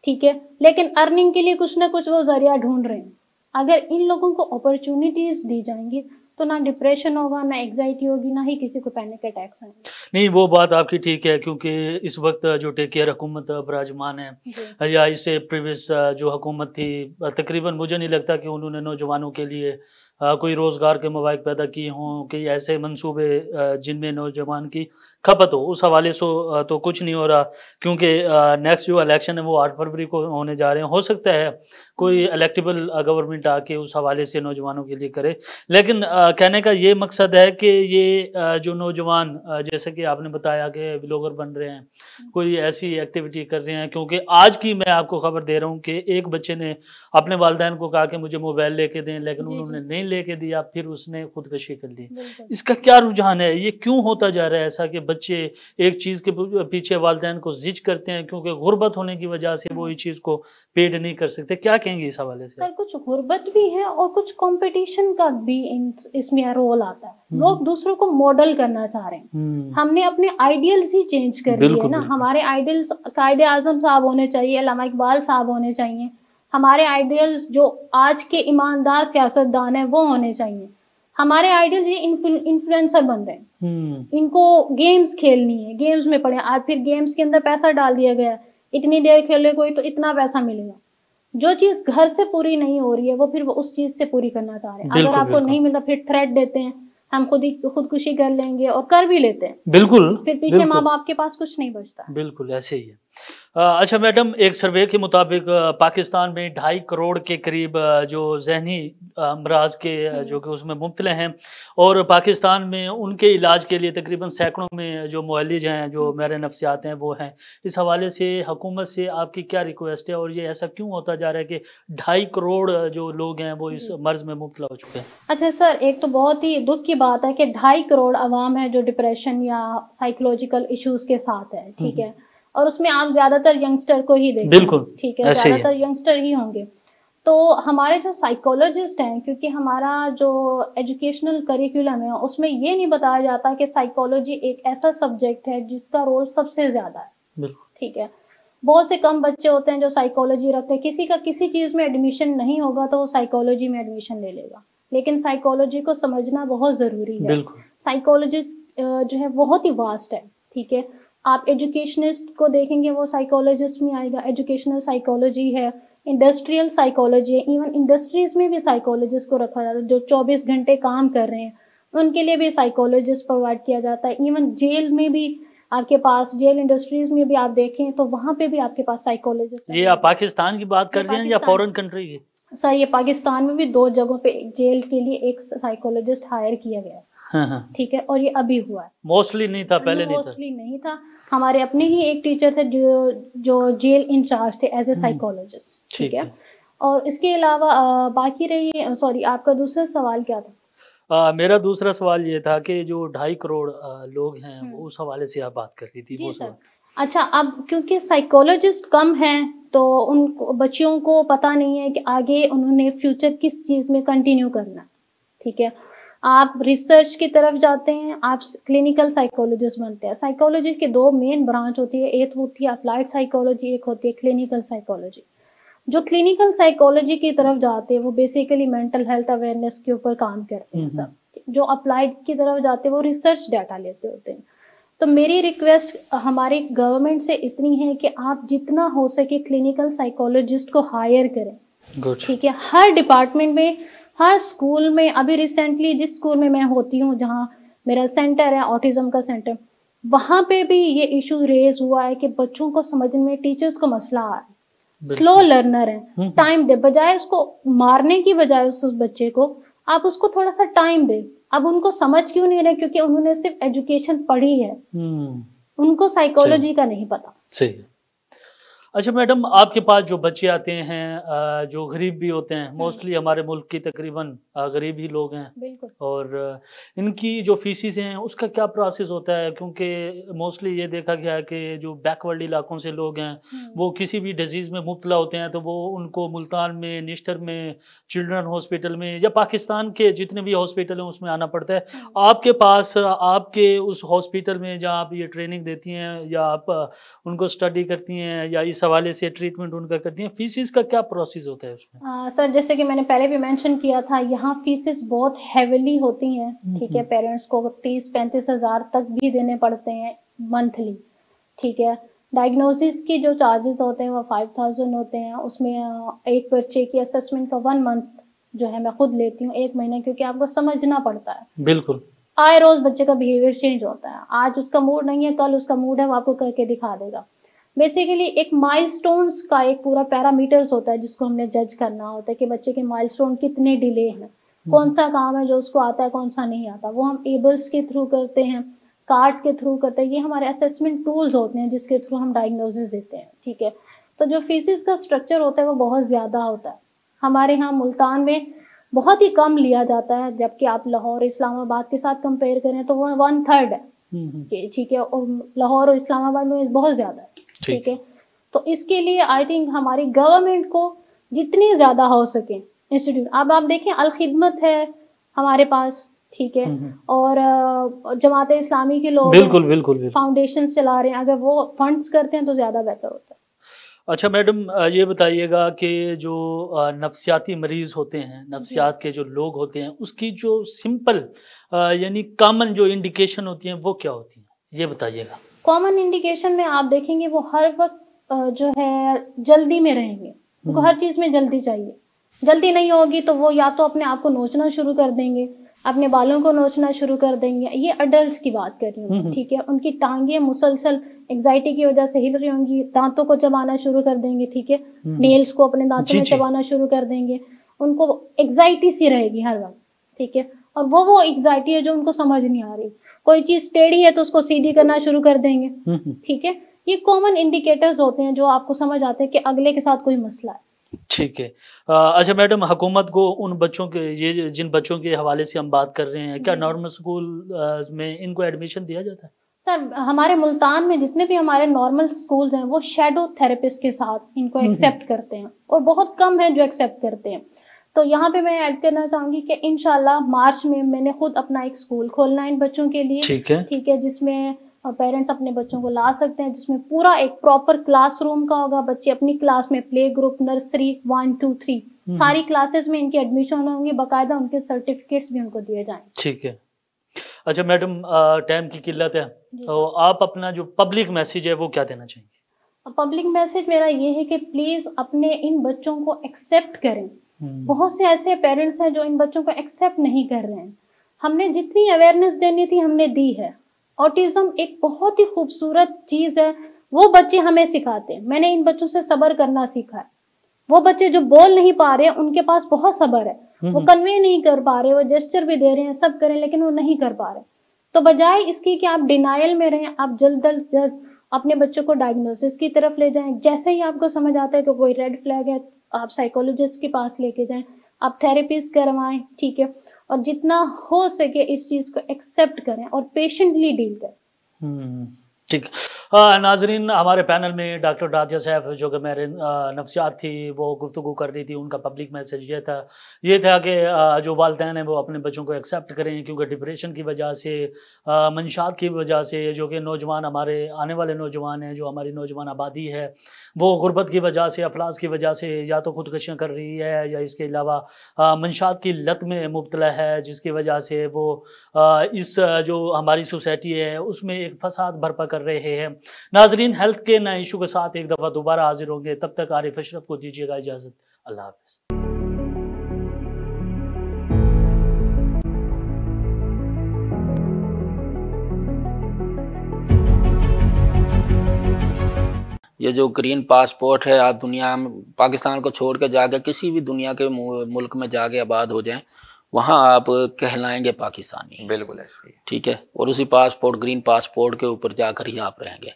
ठीक है, लेकिन अर्निंग के लिए कुछ ना कुछ वो जरिया ढूंढ रहे हैं। अगर इन लोगों को अपॉर्चुनिटीज दी जाएंगी तो ना डिप्रेशन होगा, ना एग्जाइटी होगी, ना ही किसी को पैनिक अटैक्स आएंगे। नहीं, वो बात आपकी ठीक है, क्योंकि इस वक्त जो टेक केयर हुकूमत बराजमान है या इससे प्रीवियस जो हुकूमत थी, तकरीबन मुझे नहीं लगता कि उन्होंने नौजवानों के लिए कोई रोज़गार के मौक़े पैदा किए हों कि ऐसे मंसूबे जिनमें नौजवान की खपत हो। उस हवाले से तो कुछ नहीं हो रहा, क्योंकि नेक्स्ट जो इलेक्शन है वो 8 फरवरी को होने जा रहे हैं। हो सकता है कोई इलेक्टेबल गवर्नमेंट आके उस हवाले से नौजवानों के लिए करे, लेकिन कहने का ये मकसद है कि ये जो नौजवान जैसे कि आपने बताया कि व्लॉगर बन रहे हैं, कोई ऐसी एक्टिविटी कर रहे हैं, क्योंकि आज की मैं आपको खबर दे रहा हूँ कि एक बच्चे ने अपने वालिदैन को कहा कि मुझे मोबाइल लेके दें, लेकिन उन्होंने नहीं लेके दिया, फिर उसने खुदकशी कर ली। इसका क्या रुझान है? ये क्यों होता जा रहा है ऐसा कि बच्चे एक चीज़ के पीछे वालिदैन को जिद करते हैं, क्योंकि गुर्बत होने की वजह से वो इस चीज़ को पेड नहीं कर सकते? क्या कहेंगे इस हवाले से? सर कुछ गुर्बत भी है और कुछ कंपटीशन का भी इसमें रोल आता है। लोग दूसरों को मॉडल करना चाह रहे हैं। हमने अपने आइडियल्स ही चेंज कर दिए ना। हमारे आइडियल्स कायदे आजम साहब होने चाहिए, अल्लामा इकबाल साहब होने चाहिए। हमारे आइडियल्स जो आज के ईमानदार सियासतदान है वो होने चाहिए। हमारे आइडियल्स ये इन्फ्लुएंसर बन रहे हैं। इनको गेम्स खेलनी है, गेम्स में पड़े। आज फिर गेम्स के अंदर पैसा डाल दिया गया, इतनी देर खेले कोई तो इतना पैसा मिलेगा। जो चीज घर से पूरी नहीं हो रही है वो फिर वो उस चीज से पूरी करना चाह रहे हैं। अगर आपको नहीं मिलता फिर थ्रेट देते हैं, हम खुदकुशी कर लेंगे, और कर भी लेते हैं। बिल्कुल। फिर पीछे माँ बाप के पास कुछ नहीं बचता। बिल्कुल ऐसे ही है। अच्छा मैडम, एक सर्वे के मुताबिक पाकिस्तान में 2.5 करोड़ के करीब जो जहनी अमराज के जो कि उसमें मुब्तले हैं, और पाकिस्तान में उनके इलाज के लिए तकरीबन सैकड़ों में जो मुअल्लिज हैं, जो माहिर नफ्सियात हैं, वो हैं। इस हवाले से हुकूमत से आपकी क्या रिक्वेस्ट है, और ये ऐसा क्यों होता जा रहा है कि 2.5 करोड़ जो लोग हैं वो इस मर्ज में मुब्तला हो चुके हैं? अच्छा सर, एक तो बहुत ही दुख की बात है कि 2.5 करोड़ आवाम है जो डिप्रेशन या साइकोलॉजिकल इश्यूज के साथ है, ठीक है, और उसमें आप ज्यादातर यंगस्टर को ही देखेंगे। बिल्कुल, ठीक है, ज्यादातर यंगस्टर ही होंगे। तो हमारे जो साइकोलॉजिस्ट हैं, क्योंकि हमारा जो एजुकेशनल करिकुलम है उसमें ये नहीं बताया जाता कि साइकोलॉजी एक ऐसा सब्जेक्ट है जिसका रोल सबसे ज्यादा है। ठीक है, बहुत से कम बच्चे होते हैं जो साइकोलॉजी रखते हैं। किसी का किसी चीज में एडमिशन नहीं होगा तो वो साइकोलॉजी में एडमिशन ले लेगा, लेकिन साइकोलॉजी को समझना बहुत जरूरी है। साइकोलॉजिस्ट जो है बहुत ही वास्ट है। ठीक है, आप एजुकेशनिस्ट को देखेंगे वो साइकोलॉजिस्ट में आएगा, एजुकेशनल साइकोलॉजी है, इंडस्ट्रियल साइकोलॉजी है, इवन इंडस्ट्रीज में भी साइकोलॉजिस्ट को रखा जाता है जो 24 घंटे काम कर रहे हैं, उनके लिए भी साइकोलॉजिस्ट प्रोवाइड किया जाता है। इवन जेल में भी आपके पास, जेल इंडस्ट्रीज में भी आप देखें तो वहां पे भी आपके पास साइकोलॉजिस्ट। ये आप पाकिस्तान की बात कर रहे हैं या फॉरेन कंट्री की? सर, ये पाकिस्तान में भी 2 जगहों पे जेल के लिए एक साइकोलॉजिस्ट हायर किया गया है। ठीक है, और ये अभी हुआ है, मोस्टली नहीं था, पहले मोस्टली नहीं था। हमारे अपने ही एक टीचर थे जो जेल इंचार्ज थे एज ए साइकोलॉजिस्ट। ठीक है, और इसके अलावा बाकी रही, सॉरी आपका दूसरा सवाल क्या था? मेरा दूसरा सवाल ये था कि जो 2.5 करोड़ लोग हैं उस हवाले से आप बात कर रही थी, वो सवाल। अच्छा, अब क्योंकि साइकोलॉजिस्ट कम हैं तो उन बच्चियों को पता नहीं है कि आगे उन्होंने फ्यूचर किस चीज में कंटिन्यू करना। ठीक है, आप रिसर्च की तरफ जाते हैं, आप क्लिनिकल साइकोलॉजिस्ट बनते हैं। साइकोलॉजी की 2 मेन ब्रांच होती है, एक होती है अप्लाइड साइकोलॉजी, एक होती है क्लिनिकल साइकोलॉजी। जो क्लिनिकल साइकोलॉजी की तरफ जाते हैं वो बेसिकली मेंटल हेल्थ अवेयरनेस के ऊपर काम करते हैं सब। जो अप्लाइड की तरफ जाते हैं वो रिसर्च डाटा लेते होते हैं। तो मेरी रिक्वेस्ट हमारी गवर्नमेंट से इतनी है कि आप जितना हो सके क्लिनिकल साइकोलॉजिस्ट को हायर करें। ठीक है, हर डिपार्टमेंट में, हर स्कूल में। अभी रिसेंटली जिस स्कूल में मैं होती हूँ, जहाँ मेरा सेंटर है ऑटिज्म का सेंटर, वहां पे भी ये इशू रेज हुआ है कि बच्चों को समझने में टीचर्स को मसला आ रहा है। स्लो लर्नर है, टाइम दे, बजाय उसको मारने की बजाय उस बच्चे को आप उसको थोड़ा सा टाइम दे। अब उनको समझ क्यों नहीं रहे? क्योंकि उन्होंने सिर्फ एजुकेशन पढ़ी है, उनको साइकोलॉजी का नहीं पता। सही। अच्छा मैडम, आपके पास जो बच्चे आते हैं जो गरीब भी होते हैं, मोस्टली हमारे मुल्क की तकरीबन गरीब ही लोग हैं, बिल्कुल, और इनकी जो फीसिस हैं उसका क्या प्रोसेस होता है? क्योंकि मोस्टली ये देखा गया है कि जो बैकवर्ड इलाकों से लोग हैं वो किसी भी डिजीज़ में मुब्तला होते हैं तो वो उनको मुल्तान में, निश्तर में, चिल्ड्रन हॉस्पिटल में या पाकिस्तान के जितने भी हॉस्पिटल हैं उसमें आना पड़ता है। आपके पास, आपके उस हॉस्पिटल में जहाँ आप ये ट्रेनिंग देती हैं या आप उनको स्टडी करती हैं या इस हवाले से ट्रीटमेंट उनका करती हैं, फीसिस का क्या प्रोसेस होता है उसमें? सर, जैसे कि मैंने पहले भी मेंशन किया था, यहाँ फीसिस बहुत हेविली होती हैं। ठीक है, पेरेंट्स को 30-35 हज़ार तक भी देने पड़ते हैं मंथली। ठीक है, डायग्नोसिस की जो चार्जेस होते हैं वो 5000 होते हैं। उसमें एक बच्चे की असेसमेंट का 1 मंथ जो है मैं खुद लेती हूँ, 1 महीने, क्योंकि आपको समझना पड़ता है। बिल्कुल, आए रोज बच्चे का बिहेवियर चेंज होता है। आज उसका मूड नहीं है, कल उसका मूड है, वो आपको करके दिखा देगा। बेसिकली एक माइलस्टोन्स का एक पूरा पैरामीटर्स होता है जिसको हमने जज करना होता है कि बच्चे के माइलस्टोन कितने डिले हैं, कौन सा काम है जो उसको आता है, कौन सा नहीं आता। वो हम एबल्स के थ्रू करते हैं, कार्ड्स के थ्रू करते हैं। ये हमारे असेसमेंट टूल्स होते हैं जिसके थ्रू हम डायग्नोसिस देते हैं। ठीक है, तो जो फीसिस का स्ट्रक्चर होता है वो बहुत ज़्यादा होता है। हमारे यहाँ मुल्तान में बहुत ही कम लिया जाता है, जबकि आप लाहौर, इस्लामाबाद के साथ कंपेयर करें तो वो 1/3 है। ठीक है, और लाहौर और इस्लामाबाद में बहुत ज़्यादा है। ठीक है, तो इसके लिए आई थिंक हमारी गवर्नमेंट को जितनी ज्यादा हो सके इंस्टीट्यूट, अब आप देखें अल खिदमत है हमारे पास। ठीक है, और जमात इस्लामी के लोग बिल्कुल फाउंडेशन चला रहे हैं, अगर वो फंड्स करते हैं तो ज्यादा बेहतर होता है। अच्छा मैडम, ये बताइएगा कि जो नफ्सियाती मरीज होते हैं, नफ्सियात के जो लोग होते हैं, उसकी जो सिंपल यानी कॉमन जो इंडिकेशन होती हैं वो क्या होती हैं, ये बताइएगा। कॉमन इंडिकेशन में आप देखेंगे वो हर वक्त जो है जल्दी में रहेंगे, उनको हर चीज में जल्दी चाहिए। जल्दी नहीं होगी तो वो या तो अपने आप को नोचना शुरू कर देंगे, अपने बालों को नोचना शुरू कर देंगे। ये अडल्ट की बात कर रही हूँ, ठीक है। उनकी टांगे मुसलसल एग्जाइटी की वजह से हिल रही होंगी, दांतों को चबाना शुरू कर देंगे, ठीक है। नेल्स को अपने दांतों में चबाना शुरू कर देंगे। उनको एग्जाइटी सी रहेगी हर वक्त, ठीक है। और वो एग्जाइटी है जो उनको समझ नहीं आ रही। कोई चीज टेढ़ी है तो उसको सीधी करना शुरू कर देंगे, ठीक है। ये कॉमन इंडिकेटर्स होते हैं जो आपको समझ आते हैं कि अगले के साथ कोई मसला है। ठीक है। अच्छा मैडम, हुकूमत को उन बच्चों के, ये जिन बच्चों के हवाले से हम बात कर रहे हैं, क्या नॉर्मल स्कूल में इनको एडमिशन दिया जाता है? सर, हमारे मुल्तान में जितने भी हमारे नॉर्मल स्कूल्स हैं वो शेडो थेरेपिस्ट के साथ इनको एक्सेप्ट करते हैं, और बहुत कम है जो एक्सेप्ट करते हैं। तो यहाँ पे मैं ऐड करना चाहूंगी कि इंशाल्लाह मार्च में मैंने खुद अपना एक स्कूल खोलना है इन बच्चों के लिए, ठीक है, जिसमें पेरेंट्स अपने बच्चों को ला सकते हैं, जिसमें पूरा एक प्रॉपर क्लासरूम का होगा। बच्चे अपनी क्लास में प्ले ग्रुप, नर्सरी 1 2 3 सारी क्लासेस में इनकी एडमिशन होंगी, बाकायदा उनके सर्टिफिकेट्स भी उनको दिए जाएंगे। ठीक है। अच्छा मैडम, टाइम की किल्लत है, तो आप अपना जो पब्लिक मैसेज है वो क्या देना चाहेंगे? पब्लिक मैसेज मेरा ये है कि प्लीज अपने इन बच्चों को एक्सेप्ट करें। बहुत से ऐसे पेरेंट्स हैं जो इन बच्चों को एक्सेप्ट नहीं कर रहे हैं। हमने जितनी अवेयरनेस देनी थी हमने दी है। ऑटिज्म एक बहुत ही खूबसूरत चीज है, वो बच्चे हमें सिखाते हैं। मैंने इन बच्चों से सब्र करना सीखा है। वो बच्चे जो बोल नहीं पा रहे हैं उनके पास बहुत सब्र है, वो कन्वे नहीं कर पा रहे, वो जेस्चर भी दे रहे हैं, सब करें, लेकिन वो नहीं कर पा रहे। तो बजाय इसकी कि आप डिनायल में रहें, आप जल्द अज जल्द अपने बच्चों को डायग्नोसिस की तरफ ले जाएं। जैसे ही आपको समझ आता है कि कोई रेड फ्लैग है, आप साइकोलॉजिस्ट के पास लेके जाएं, आप थेरेपीज करवाएं, ठीक है। और जितना हो सके इस चीज को एक्सेप्ट करें और पेशेंटली डील करें। ठीक। नाजरीन, हमारे पैनल में डॉक्टर राजिया साहब जो कि मेरे नफ्सियात थी वो गुफ्तगू कर रही थी। उनका पब्लिक मैसेज ये था कि जो वालिदैन हैं वो अपने बच्चों को एक्सेप्ट करें, क्योंकि डिप्रेशन की वजह से, मंशात की वजह से, जो कि नौजवान, हमारे आने वाले नौजवान हैं, जो हमारी नौजवान आबादी है, वो गुर्बत की वजह से, अफलास की वजह से या तो खुदकशियाँ कर रही है या इसके अलावा मंशात की लत में मुब्तला है, जिसकी वजह से वो इस जो हमारी सोसाइटी है उसमें एक फसाद बर्पा कर रहे हैं। नाजरीन, हेल्थ के नए इशू के साथ एक दफ़ा दोबारा हाजिर होंगे। तब तक आरिफ अशरफ को दीजिएगा इजाज़त। अल्लाह हाफ़िज़। ये जो ग्रीन पासपोर्ट है, आप दुनिया में पाकिस्तान को छोड़ के जाके किसी भी दुनिया के मुल्क में जाके आबाद हो जाएं, वहाँ आप कहलाएंगे पाकिस्तानी। बिल्कुल ऐसे ही, ठीक है। और उसी पासपोर्ट, ग्रीन पासपोर्ट के ऊपर जाकर ही आप रहेंगे।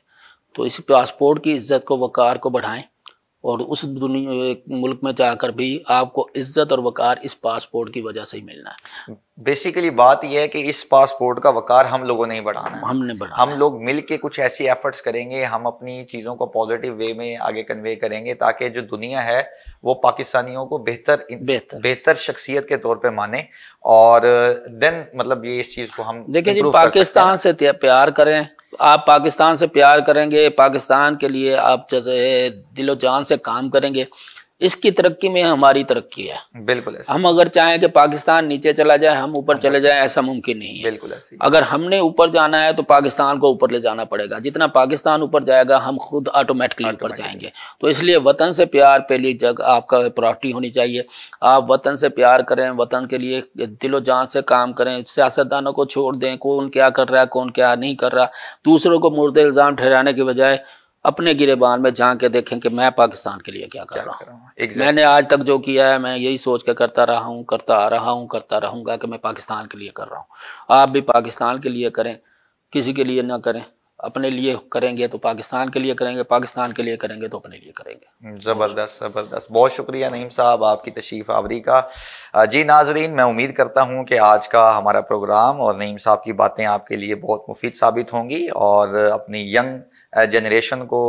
तो इस पासपोर्ट की इज्जत को, वकार को बढ़ाएं, और उस दुनिया मुल्क में जाकर भी आपको इज्जत और वकार इस पासपोर्ट की वजह से ही मिलना है। बेसिकली बात यह है कि इस पासपोर्ट का वकार हम लोगों ने ही बढ़ाना है। हमने बढ़ाना हम लोग मिल के कुछ ऐसी एफर्ट्स करेंगे, हम अपनी चीज़ों को पॉजिटिव वे में आगे कन्वे करेंगे, ताकि जो दुनिया है वो पाकिस्तानियों को बेहतर शख्सियत के तौर पे माने। और देन मतलब ये इस चीज़ को हम देखिए जी, पाकिस्तान से प्यार करें। आप पाकिस्तान से प्यार करेंगे, पाकिस्तान के लिए आप जैसे दिलो जान से काम करेंगे, इसकी तरक्की में हमारी तरक्की है। बिल्कुल ऐसा। हम अगर चाहें कि पाकिस्तान नीचे चला जाए, हम ऊपर चले जाएं, ऐसा मुमकिन नहीं है। बिल्कुल ऐसी। अगर हमने ऊपर जाना है तो पाकिस्तान को ऊपर ले जाना पड़ेगा। जितना पाकिस्तान ऊपर जाएगा हम खुद ऑटोमेटिकली ऊपर जाएंगे। तो इसलिए वतन से प्यार पहली जगह आपका प्रायोरिटी होनी चाहिए। आप वतन से प्यार करें, वतन के लिए दिलो जान से काम करें। सियासतदानों को छोड़ दें, कौन क्या कर रहा है, कौन क्या नहीं कर रहा। दूसरों को मुर्दे इल्ज़ाम ठहराने के बजाय अपने गिरेबान में झांक के देखें कि मैं पाकिस्तान के लिए क्या कर रहा हूँ। मैंने आज तक जो किया है मैं यही सोच के करता रहा हूँ, करता आ रहा हूँ, करता रहूँगा कि मैं पाकिस्तान के लिए कर रहा हूँ। आप भी पाकिस्तान के लिए करें, किसी के लिए ना करें। अपने लिए करेंगे तो पाकिस्तान के लिए करेंगे, पाकिस्तान के लिए करेंगे तो अपने लिए करेंगे। ज़बरदस्त ज़बरदस्त, बहुत शुक्रिया नईम साहब आपकी तशरीफ़ आवरी का। जी नाजरीन, मैं उम्मीद करता हूँ कि आज का हमारा प्रोग्राम और नईम साहब की बातें आपके लिए बहुत मुफीद साबित होंगी, और अपनी यंग जनरेशन को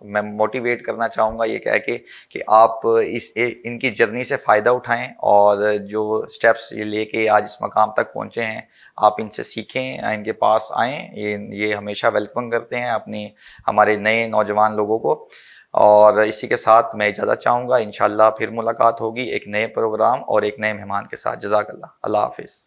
मैं मोटिवेट करना चाहूँगा ये कह के कि आप इनकी जर्नी से फ़ायदा उठाएं, और जो स्टेप्स ये लेके आज इस मकाम तक पहुँचे हैं आप इनसे सीखें, इनके पास आएँ। ये हमेशा वेलकम करते हैं अपनी हमारे नए नौजवान लोगों को। और इसी के साथ मैं इजाज़त चाहूँगा। इंशाल्लाह फिर मुलाकात होगी एक नए प्रोग्राम और एक नए मेहमान के साथ। जज़ाकल्लाह, अल्लाह हाफिज़।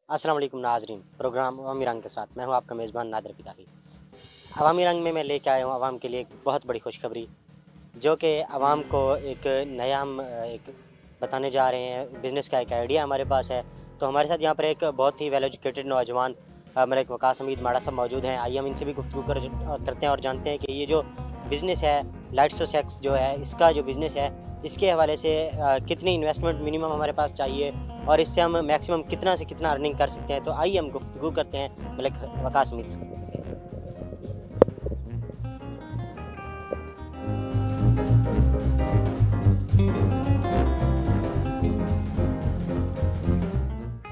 अस्सलाम वालेकुम नाजरीन, प्रोग्राम अवामी रंग के साथ मैं हूं आपका मेज़बान नादिर किताबी। अवामी रंग में मैं लेके आया हूं आवाम के लिए एक बहुत बड़ी खुशखबरी, जो कि आवाम को एक नया हम एक बताने जा रहे हैं। बिज़नेस का एक आइडिया हमारे पास है। तो हमारे साथ यहाँ पर एक बहुत ही वेल एजुकेटेड नौजवान मलिक वकास हमीद माड़ा साहब मौजूद हैं। आइए हम इनसे भी गुफ्तगू करते हैं और जानते हैं कि ये जो बिज़नेस है लाइट्स टू सेक्स जो है, इसका जो बिज़नेस है, इसके हवाले से कितनी इन्वेस्टमेंट मिनिमम हमारे पास चाहिए और इससे हम मैक्सिमम कितना से कितना अर्निंग कर सकते हैं। तो आइए हम गुफ्तगू करते हैं मलिक वकास हमीद से।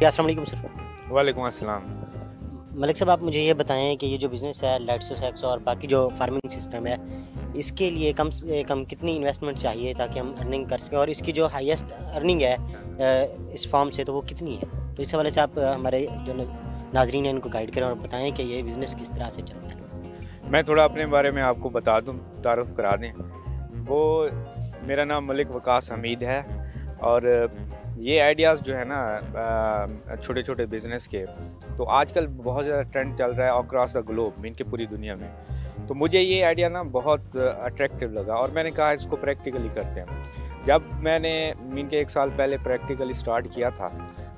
अस्सलाम वालेकुम सर। वालेकुम अस्सलाम। मलिक साहब, आप मुझे ये बताएं कि ये जो बिज़नेस है लाइट्स टू सेक्स और बाकी जो फार्मिंग सिस्टम है, इसके लिए कम से कम कितनी इन्वेस्टमेंट चाहिए ताकि हम अर्निंग कर सकें, और इसकी जो हाईएस्ट अर्निंग है इस फॉर्म से तो वो कितनी है? तो इस हवाले से आप हमारे जो नाजरीन हैं इनको गाइड करें और बताएं कि ये बिज़नेस किस तरह से चलता है। मैं थोड़ा अपने बारे में आपको बता दूं, तारुफ करा दें। वो मेरा नाम मलिक वकास हमीद है और ये आइडियाज़ जो है ना छोटे छोटे बिज़नेस के, तो आजकल बहुत ज़्यादा ट्रेंड चल रहा है अक्रॉस द ग्लोब, मीन के पूरी दुनिया में। तो मुझे ये आइडिया ना बहुत अट्रैक्टिव लगा और मैंने कहा इसको प्रैक्टिकली करते हैं। जब मैंने मीन के 1 साल पहले प्रैक्टिकली स्टार्ट किया था,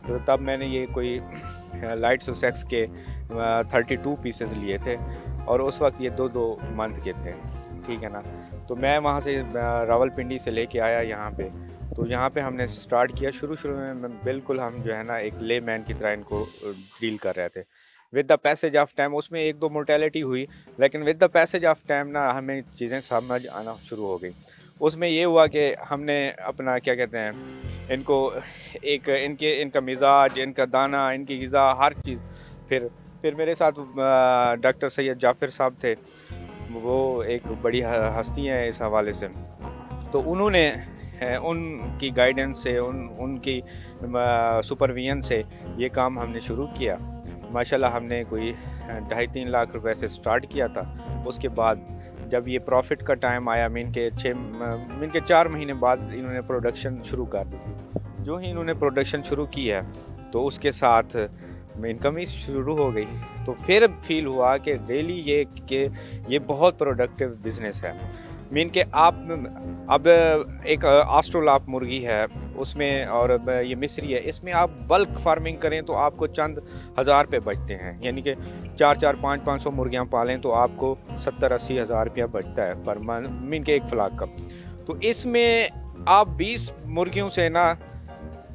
तो तब मैंने ये कोई लाइट्स टू सेक्स के 32 पीसेस लिए थे और उस वक्त ये 2-2 मंथ के थे, ठीक है ना। तो मैं वहाँ से रावलपिंडी से लेके आया यहाँ पे। तो यहाँ पे हमने स्टार्ट किया। शुरू में बिल्कुल हम जो है ना एक ले मैन की तरह इनको डील कर रहे थे। With the passage of time उसमें 1-2 मोर्टेलिटी हुई, लेकिन with the passage of time ना हमें चीज़ें समझ आना शुरू हो गई। उसमें ये हुआ कि हमने अपना क्या कहते हैं इनको एक इनका मिजाज, इनका दाना, इनकी ग़िज़ा, हर चीज़। फिर मेरे साथ डॉक्टर सैयद जाफ़िर साहब थे, वो एक बड़ी हस्ती हैं इस हवाले से। तो उन्होंने उनकी गाइडेंस से, उनकी सुपरविजन से ये काम हमने शुरू किया। माशाल्लाह हमने कोई 2.5-3 लाख रुपए से स्टार्ट किया था। उसके बाद जब ये प्रॉफिट का टाइम आया, मीन के 4 महीने बाद इन्होंने प्रोडक्शन शुरू कर दी। जो ही इन्होंने प्रोडक्शन शुरू की है तो उसके साथ इनकम ही शुरू हो गई। तो फिर फील हुआ कि रियली ये बहुत प्रोडक्टिव बिज़नेस है। मीन के आप अब एक ऑस्ट्रोलाप मुर्गी है उसमें और ये मिस्री है, इसमें आप बल्क फार्मिंग करें तो आपको चंद हज़ार रुपये बचते हैं। यानी कि 4-4, 500 मुर्गियाँ पालें तो आपको 70-80 हज़ार रुपया बचता है पर मंथ, मीन के 1 फ्लाक का। तो इसमें आप 20 मुर्गियों से ना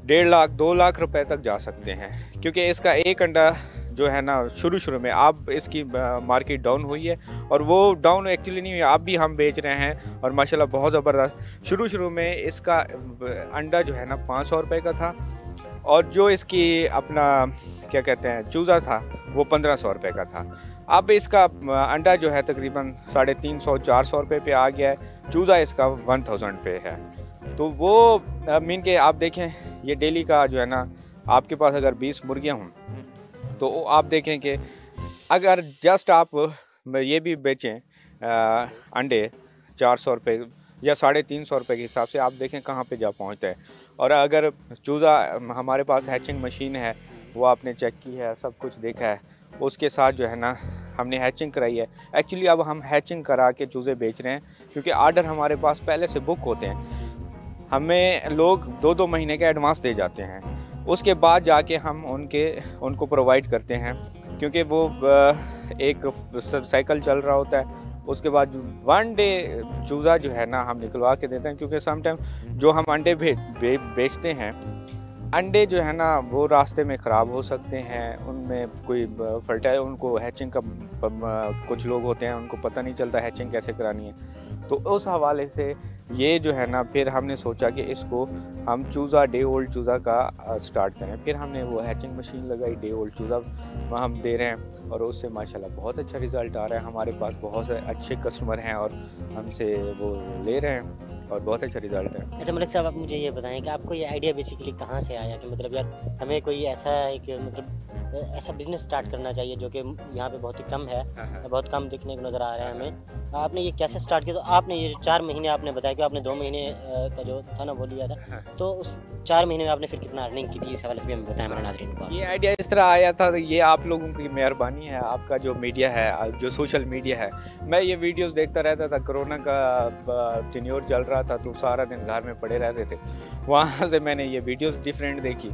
1.5 लाख 2 लाख रुपए तक जा सकते हैं, क्योंकि इसका एक अंडा जो है ना शुरू में आप इसकी मार्केट डाउन हुई है और वो डाउन एक्चुअली नहीं हुई, आप भी हम बेच रहे हैं और माशाल्लाह बहुत ज़बरदस्त। शुरू में इसका अंडा जो है ना 500 रुपये का था और जो इसकी अपना क्या कहते हैं चूज़ा था वो 1500 रुपये का था। अब इसका अंडा जो है तकरीबन 350-400 रुपये पे आ गया है। चूज़ा इसका 1000 पे है। तो वो मीन के आप देखें ये डेली का जो है ना, आपके पास अगर 20 मुर्गियाँ हों तो आप देखें कि अगर जस्ट आप ये भी बेचें अंडे 400 रुपये या 350 रुपये के हिसाब से, आप देखें कहाँ पे जा पहुँचता है। और अगर चूज़ा हमारे पास हैचिंग मशीन है, वो आपने चेक की है, सब कुछ देखा है, उसके साथ जो है ना हमने हैचिंग कराई है। एक्चुअली अब हम हैचिंग करा के चूज़े बेच रहे हैं क्योंकि आर्डर हमारे पास पहले से बुक होते हैं। हमें लोग 2-2 महीने का एडवांस दे जाते हैं, उसके बाद जाके हम उनको प्रोवाइड करते हैं, क्योंकि वो एक साइकिल चल रहा होता है। उसके बाद 1 डे चूज़ा जो है ना हम निकलवा के देते हैं, क्योंकि समटाइम जो हम अंडे बेचते हैं, अंडे जो है ना वो रास्ते में ख़राब हो सकते हैं, उनमें कोई फर्टाइल, उनको हैचिंग का कुछ लोग होते हैं उनको पता नहीं चलता हैचिंग कैसे करानी है। तो उस हवाले से ये जो है ना फिर हमने सोचा कि इसको हम चूज़ा डे ओल्ड चूज़ा का स्टार्ट करें। फिर हमने वो हैचिंग मशीन लगाई, डे ओल्ड चूज़ा हम दे रहे हैं और उससे माशाल्लाह बहुत अच्छा रिज़ल्ट आ रहा है। हमारे पास बहुत से अच्छे कस्टमर हैं और हमसे वो ले रहे हैं और बहुत अच्छा रिज़ल्ट है। अच्छा मलिक साहब, आप मुझे ये बताएं कि आपको ये आइडिया बेसिकली कहाँ से आया कि मतलब यार हमें कोई ऐसा एक मतलब ऐसा बिजनेस स्टार्ट करना चाहिए जो कि यहाँ पे बहुत ही कम है, बहुत कम देखने को नज़र आ रहा है हमें। आपने ये कैसे स्टार्ट किया? तो आपने ये 4 महीने आपने बताया कि आपने 2 महीने का जो था ना वो लिया था, तो उस 4 महीने में आपने फिर कितना अर्निंग की थी, इस हवाले से भी हमें बताया मेरे नाज़रीन को। ये आइडिया इस तरह आया था, ये आप लोगों की मेहरबानी है, आपका जो मीडिया है, जो सोशल मीडिया है। मैं ये वीडियोस देखता रहता था, कोरोना का टेन्योर चल रहा था तो सारा दिन घर में पड़े रहते थे, वहाँ से मैंने ये वीडियोस डिफरेंट देखी।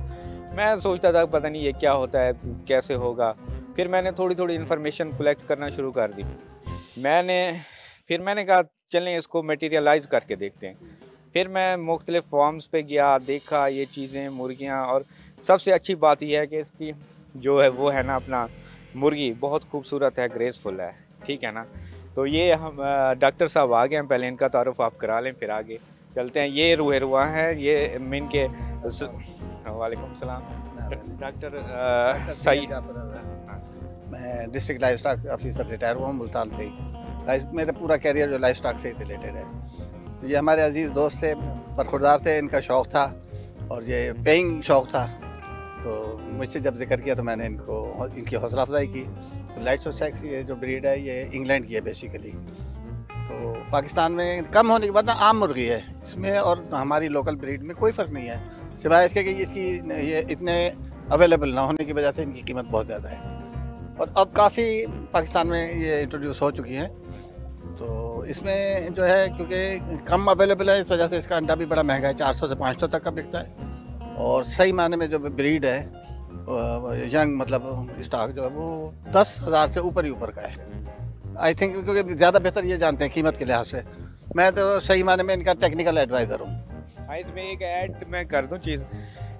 मैं सोचता था पता नहीं ये क्या होता है, कैसे होगा। फिर मैंने थोड़ी थोड़ी इन्फॉर्मेशन कलेक्ट करना शुरू कर दी। फिर मैंने कहा चलें इसको मटेरियलाइज करके देखते हैं। फिर मैं मुख्तलिफ फॉर्म्स पे गया, देखा ये चीज़ें, मुर्गियाँ, और सबसे अच्छी बात यह है कि इसकी जो है वो है ना अपना मुर्गी बहुत खूबसूरत है, ग्रेसफुल है, ठीक है ना। तो ये हम डॉक्टर साहब आ गए हैं, पहले इनका तारुफ आप करा लें फिर आगे चलते हैं। ये रूहे रुआ हैं, ये मिन के वालेकुम सलाम डॉक्टर सईद। मैं district life stock officer retire हुआ हूँ मुल्तान से ही। मेरा पूरा कैरियर जो लाइफ स्टॉक से रिलेटेड है। ये हमारे अजीज़ दोस्त थे, बरखुरदार थे, इनका शौक़ था और ये पेइंग शौक़ था। तो मुझसे जब जिक्र किया तो मैंने इनकी हौसला अफजाई की। तो लाइट सोसेक्स ये जो ब्रीड है ये इंग्लैंड की है बेसिकली। तो पाकिस्तान में कम होने के बाद ना आम मुर्गी है इसमें, और हमारी लोकल ब्रीड में कोई फ़र्क नहीं है, सिवाय इसके कि इसकी ये इतने अवेलेबल ना होने की वजह से इनकी कीमत बहुत ज़्यादा है। और अब काफ़ी पाकिस्तान में ये इंट्रोड्यूस हो चुकी हैं। तो इसमें जो है क्योंकि कम अवेलेबल है, इस वजह से इसका अंडा भी बड़ा महंगा है, 400 से 500 तक का बिकता है। और सही माने में जो ब्रीड है यंग मतलब स्टॉक जो है वो 10,000 से ऊपर ही ऊपर का है। आई थिंक क्योंकि ज़्यादा बेहतर ये जानते हैं कीमत के लिहाज से। मैं तो सही माने में इनका टेक्निकल एडवाइज़र हूँ। हाँ, इसमें एक ऐड मैं कर दूँ चीज़,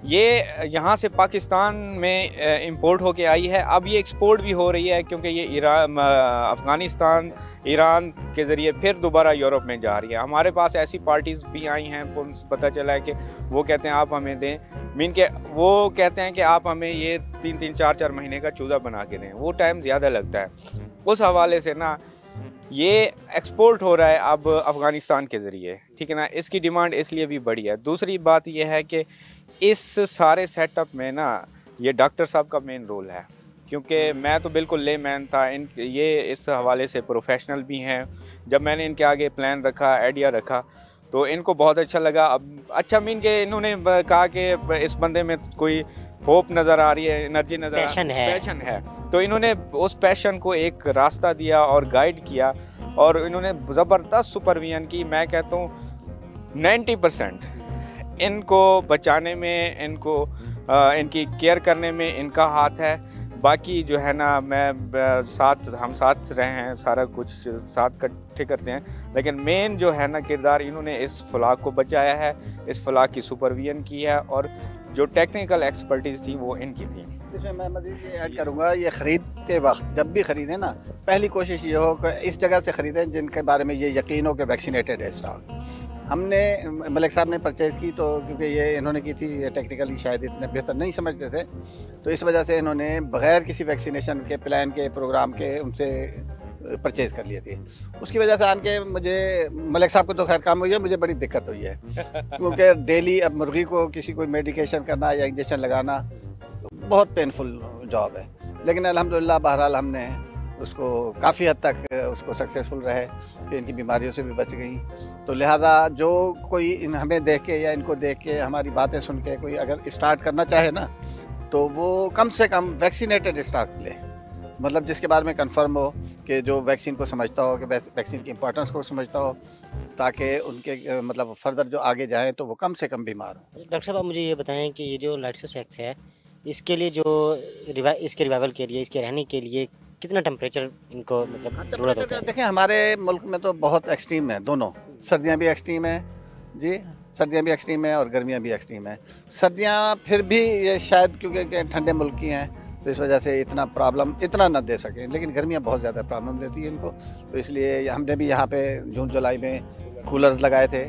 ये यहाँ से पाकिस्तान में इंपोर्ट होके आई है, अब ये एक्सपोर्ट भी हो रही है क्योंकि ये अफ़गानिस्तान, ईरान के ज़रिए फिर दोबारा यूरोप में जा रही है। हमारे पास ऐसी पार्टीज़ भी आई हैं, पता चला है कि वो कहते हैं आप हमें दें, मीन के वो कहते हैं कि आप हमें ये 3-3, 4-4 महीने का चूज़ा बना के दें, वो टाइम ज़्यादा लगता है। उस हवाले से ना ये एक्सपोर्ट हो रहा है अब अफ़गानिस्तान के ज़रिए, ठीक है ना। इसकी डिमांड इसलिए भी बढ़ी है। दूसरी बात यह है कि इस सारे सेटअप में ना ये डॉक्टर साहब का मेन रोल है, क्योंकि मैं तो बिल्कुल लेमैन था, ये इस हवाले से प्रोफेशनल भी हैं। जब मैंने इनके आगे प्लान रखा, आइडिया रखा, तो इनको बहुत अच्छा लगा। अब अच्छा मीन के इन्होंने कहा कि इस बंदे में कोई होप नज़र आ रही है, एनर्जी नज़र आ रही है, पैशन है। तो इन्होंने उस पैशन को एक रास्ता दिया और गाइड किया, और इन्होंने ज़बरदस्त सुपरविजन की। मैं कहता हूँ 90% इनको बचाने में, इनकी केयर करने में इनका हाथ है। बाकी जो है ना हम साथ रहे हैं, सारा कुछ साथ इकट्ठे करते हैं, लेकिन मेन जो है ना किरदार इन्होंने इस फ्लाक को बचाया है, इस फ्लाक की सुपरविजन की है, और जो टेक्निकल एक्सपर्टीज़ थी वो इनकी थी। इसमें मैं मज़ीद ये ऐड करूँगा, ये ख़रीदते वक्त जब भी ख़रीदें ना, पहली कोशिश ये हो कि इस जगह से ख़रीदें जिनके बारे में ये यकीन हो कि वैक्सीनेटेड है स्टॉक। हमने मलिक साहब ने परचेज़ की, तो क्योंकि ये इन्होंने की थी, ये टेक्निकली शायद इतने बेहतर नहीं समझते थे, तो इस वजह से इन्होंने बग़ैर किसी वैक्सीनेशन के प्लान के प्रोग्राम के उनसे परचेज़ कर लिए थे। उसकी वजह से आन के मुझे मलिक साहब को तो खैर काम हुई है, मुझे बड़ी दिक्कत हुई है क्योंकि डेली अब मुर्गी को किसी कोई मेडिकेशन करना या इंजेक्शन लगाना बहुत पेनफुल जॉब है। लेकिन अल्हम्दुलिल्लाह बहरहाल हमने उसको काफ़ी हद तक उसको सक्सेसफुल रहे कि इनकी बीमारियों से भी बच गई। तो लिहाजा जो कोई हमें देख के या इनको देख के हमारी बातें सुन के कोई अगर स्टार्ट करना चाहे ना, तो वो कम से कम वैक्सीनेटेड स्टार्ट ले, मतलब जिसके बारे में कंफर्म हो कि जो वैक्सीन को समझता हो, कि वैक्सीन की इंपॉर्टेंस को समझता हो, ताकि उनके मतलब फर्दर जो आगे जाएं तो वो कम से कम बीमार हो। डॉक्टर साहब, आप मुझे ये बताएं कि ये जो लाइटोसेक्स है, इसके लिए जो इसके रिवाइवल के लिए, इसके रहने के लिए कितना टेम्परेचर इनको मतलब ज़रूरत होता है? देखिए हमारे मुल्क में तो बहुत एक्सट्रीम है, दोनों सर्दियाँ भी एक्सट्रीम है जी, सर्दियाँ भी एक्सट्रीम है और गर्मियाँ भी एक्सट्रीम है। सर्दियाँ फिर भी ये शायद क्योंकि ठंडे मुल्क की हैं तो इस वजह से इतना प्रॉब्लम इतना ना दे सके, लेकिन गर्मियाँ बहुत ज़्यादा प्रॉब्लम देती है इनको। तो इसलिए हमने भी यहाँ पे जून जुलाई में कूलर लगाए थे,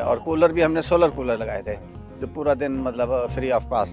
और कूलर भी हमने सोलर कूलर लगाए थे जो पूरा दिन मतलब फ्री ऑफ कॉस्ट